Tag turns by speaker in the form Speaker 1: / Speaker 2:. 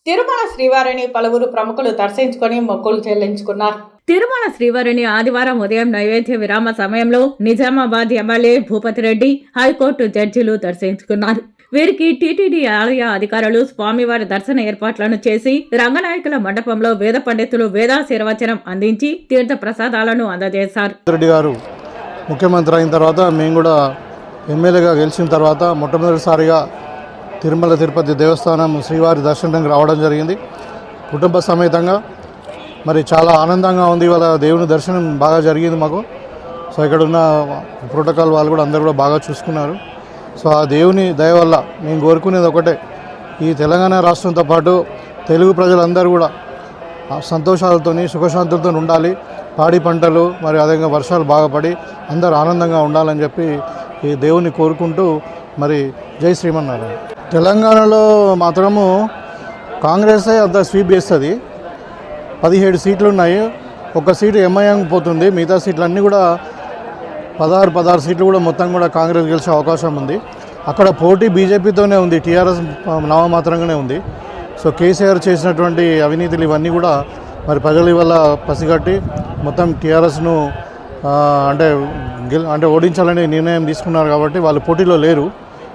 Speaker 1: తిరుమల శ్రీవారిని పలువురు ప్రముఖులు దర్శించుకొని మొక్కులు చెల్లించుకున్నారు. తిరుమల శ్రీవారిని ఆదివారం ఉదయం నైవేద్య విరామ సమయంలో నిజామాబాద్ ఎమ్మెల్యే భూపతి రెడ్డి, హైకోర్టు జడ్జిలు దర్శించుకున్నారు. వీరికి టీటీడీ ఆలయ అధికారులు స్వామివారి దర్శన ఏర్పాట్లను చేసి రంగనాయకుల మండపంలో వేద పండితులు వేదాశీర్వచనం అందించి తీర్థ ప్రసాదాలను అందజేశారు.
Speaker 2: రెడ్డి గారు ముఖ్యమంత్రి అయిన తర్వాత మేము కూడా ఎమ్మెల్యేగా గెలిచిన తర్వాత మొట్టమొదటిసారిగా తిరుమల తిరుపతి దేవస్థానం శ్రీవారి దర్శనానికి రావడం జరిగింది. కుటుంబ సమేతంగా మరి చాలా ఆనందంగా ఉంది. ఇవాళ దేవుని దర్శనం బాగా జరిగింది మాకు. సో ఇక్కడ ఉన్న ప్రోటోకాల్ వాళ్ళు కూడా అందరూ కూడా బాగా చూసుకున్నారు. సో ఆ దేవుని దయ వల్ల మేము కోరుకునేది ఒకటే, ఈ తెలంగాణ రాష్ట్రంతో పాటు తెలుగు ప్రజలందరూ కూడా సంతోషాలతో సుఖశాంతులతో ఉండాలి. పాడి పంటలు మరి అదేవిధంగా వర్షాలు బాగా పడి అందరూ ఆనందంగా ఉండాలని చెప్పి ఈ దేవుని కోరుకుంటూ మరి జై శ్రీమన్నారాయణ. తెలంగాణలో మాత్రము కాంగ్రెసే అంత స్వీప్ చేస్తుంది. 17 సీట్లు ఉన్నాయి. ఒక సీటు ఎంఐఎం పోతుంది. మిగతా సీట్లన్నీ కూడా 16 సీట్లు కూడా మొత్తం కూడా కాంగ్రెస్ గెలిచే అవకాశం ఉంది. అక్కడ పోటీ బీజేపీతోనే ఉంది, టీఆర్ఎస్ నామమాత్రంగానే ఉంది. సో కేసీఆర్ చేసినటువంటి అవినీతులు ఇవన్నీ కూడా మరి ప్రజలు ఇవాళ పసిగట్టి మొత్తం టీఆర్ఎస్ను అంటే ఓడించాలని నిర్ణయం తీసుకున్నారు. కాబట్టి వాళ్ళు పోటీలో లేరు.